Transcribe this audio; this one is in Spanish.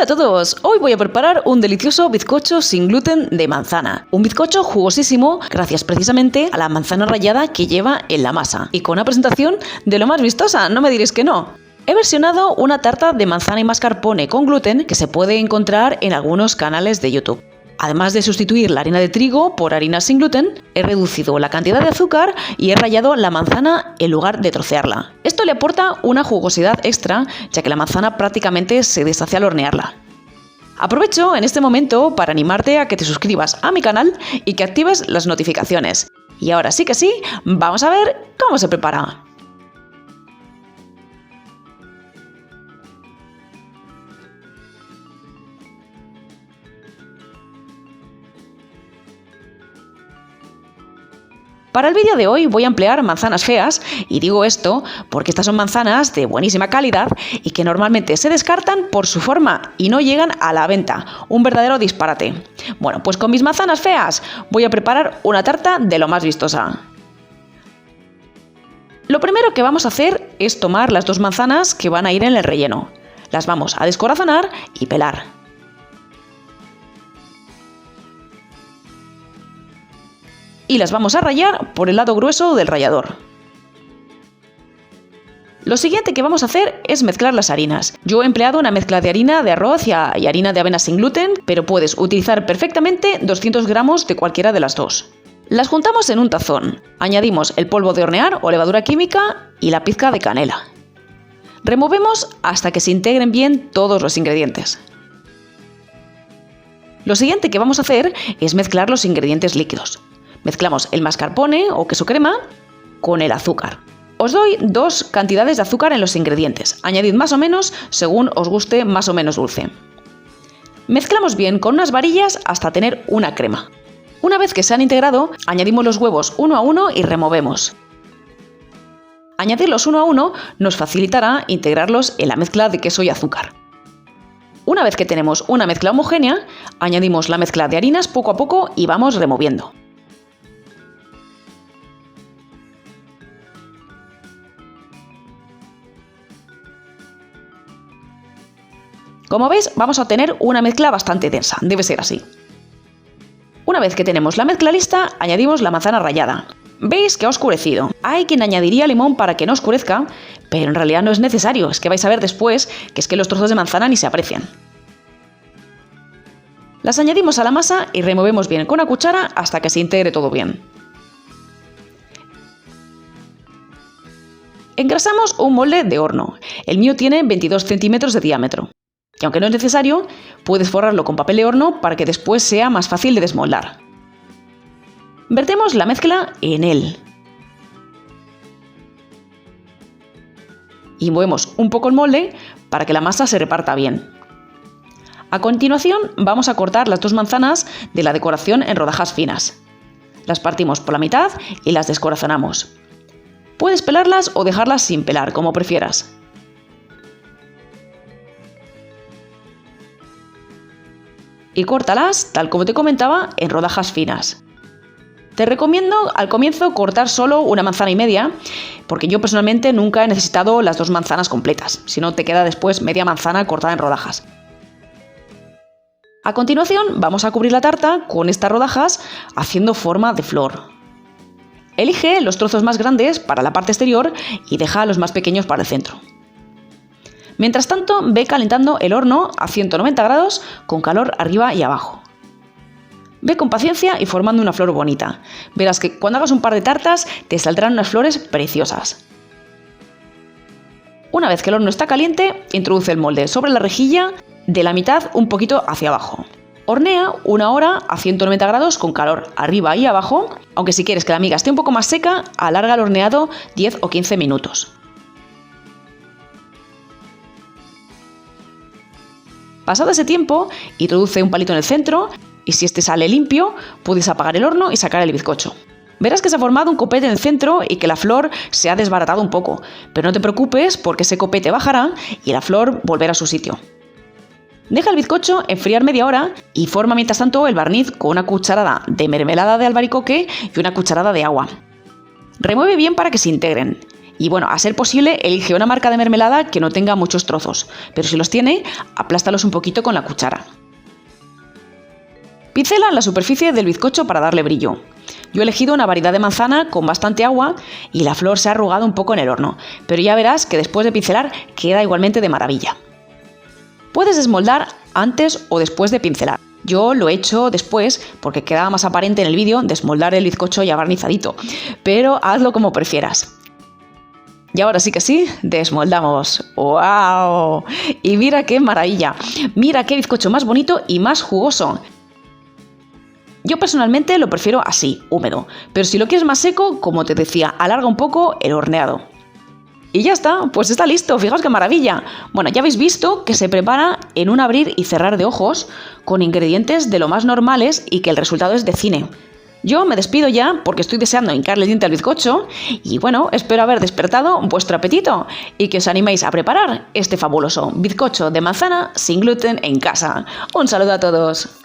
Hola a todos, hoy voy a preparar un delicioso bizcocho sin gluten de manzana. Un bizcocho jugosísimo gracias precisamente a la manzana rallada que lleva en la masa y con una presentación de lo más vistosa, no me diréis que no. He versionado una tarta de manzana y mascarpone con gluten que se puede encontrar en algunos canales de YouTube. Además de sustituir la harina de trigo por harina sin gluten, he reducido la cantidad de azúcar y he rallado la manzana en lugar de trocearla. Esto le aporta una jugosidad extra, ya que la manzana prácticamente se deshace al hornearla. Aprovecho en este momento para animarte a que te suscribas a mi canal y que actives las notificaciones. Y ahora sí que sí, vamos a ver cómo se prepara. Para el vídeo de hoy voy a emplear manzanas feas, y digo esto porque estas son manzanas de buenísima calidad y que normalmente se descartan por su forma y no llegan a la venta. Un verdadero disparate. Bueno, pues con mis manzanas feas voy a preparar una tarta de lo más vistosa. Lo primero que vamos a hacer es tomar las dos manzanas que van a ir en el relleno. Las vamos a descorazonar y pelar. Y las vamos a rallar por el lado grueso del rallador. Lo siguiente que vamos a hacer es mezclar las harinas. Yo he empleado una mezcla de harina de arroz y harina de avena sin gluten, pero puedes utilizar perfectamente 200 gramos de cualquiera de las dos. Las juntamos en un tazón. Añadimos el polvo de hornear o levadura química y la pizca de canela. Removemos hasta que se integren bien todos los ingredientes. Lo siguiente que vamos a hacer es mezclar los ingredientes líquidos. Mezclamos el mascarpone o queso crema con el azúcar. Os doy dos cantidades de azúcar en los ingredientes. Añadid más o menos según os guste más o menos dulce. Mezclamos bien con unas varillas hasta tener una crema. Una vez que se han integrado, añadimos los huevos uno a uno y removemos. Añadirlos uno a uno nos facilitará integrarlos en la mezcla de queso y azúcar. Una vez que tenemos una mezcla homogénea, añadimos la mezcla de harinas poco a poco y vamos removiendo. Como veis, vamos a tener una mezcla bastante densa, debe ser así. Una vez que tenemos la mezcla lista, añadimos la manzana rallada. ¿Veis que ha oscurecido? Hay quien añadiría limón para que no oscurezca, pero en realidad no es necesario, es que vais a ver después que es que los trozos de manzana ni se aprecian. Las añadimos a la masa y removemos bien con una cuchara hasta que se integre todo bien. Engrasamos un molde de horno. El mío tiene 22 centímetros de diámetro. Y aunque no es necesario, puedes forrarlo con papel de horno para que después sea más fácil de desmoldar. Vertemos la mezcla en él. Y movemos un poco el molde para que la masa se reparta bien. A continuación vamos a cortar las dos manzanas de la decoración en rodajas finas. Las partimos por la mitad y las descorazonamos. Puedes pelarlas o dejarlas sin pelar, como prefieras. Y córtalas, tal como te comentaba, en rodajas finas. Te recomiendo al comienzo cortar solo una manzana y media, porque yo personalmente nunca he necesitado las dos manzanas completas, si no te queda después media manzana cortada en rodajas. A continuación vamos a cubrir la tarta con estas rodajas haciendo forma de flor. Elige los trozos más grandes para la parte exterior y deja los más pequeños para el centro. Mientras tanto, ve calentando el horno a 190 grados con calor arriba y abajo. Ve con paciencia y formando una flor bonita. Verás que cuando hagas un par de tartas te saldrán unas flores preciosas. Una vez que el horno está caliente, introduce el molde sobre la rejilla de la mitad un poquito hacia abajo. Hornea una hora a 190 grados con calor arriba y abajo, aunque si quieres que la miga esté un poco más seca, alarga el horneado 10 o 15 minutos. Pasado ese tiempo, introduce un palito en el centro y si este sale limpio, puedes apagar el horno y sacar el bizcocho. Verás que se ha formado un copete en el centro y que la flor se ha desbaratado un poco, pero no te preocupes porque ese copete bajará y la flor volverá a su sitio. Deja el bizcocho enfriar media hora y forma mientras tanto el barniz con una cucharada de mermelada de albaricoque y una cucharada de agua. Remueve bien para que se integren Y bueno, a ser posible, elige una marca de mermelada que no tenga muchos trozos, pero si los tiene, aplástalos un poquito con la cuchara. Pincela la superficie del bizcocho para darle brillo. Yo he elegido una variedad de manzana con bastante agua y la flor se ha arrugado un poco en el horno, pero ya verás que después de pincelar queda igualmente de maravilla. Puedes desmoldar antes o después de pincelar. Yo lo he hecho después porque quedaba más aparente en el vídeo desmoldar el bizcocho ya barnizadito, pero hazlo como prefieras. Y ahora sí que sí, desmoldamos. ¡Wow! Y mira qué maravilla. Mira qué bizcocho más bonito y más jugoso. Yo personalmente lo prefiero así, húmedo, pero si lo quieres más seco, como te decía, alarga un poco el horneado. Y ya está, pues está listo, fijaos qué maravilla. Bueno, ya habéis visto que se prepara en un abrir y cerrar de ojos, con ingredientes de lo más normales y que el resultado es de cine. Yo me despido ya porque estoy deseando hincarle el diente al bizcocho y bueno, espero haber despertado vuestro apetito y que os animéis a preparar este fabuloso bizcocho de manzana sin gluten en casa. Un saludo a todos.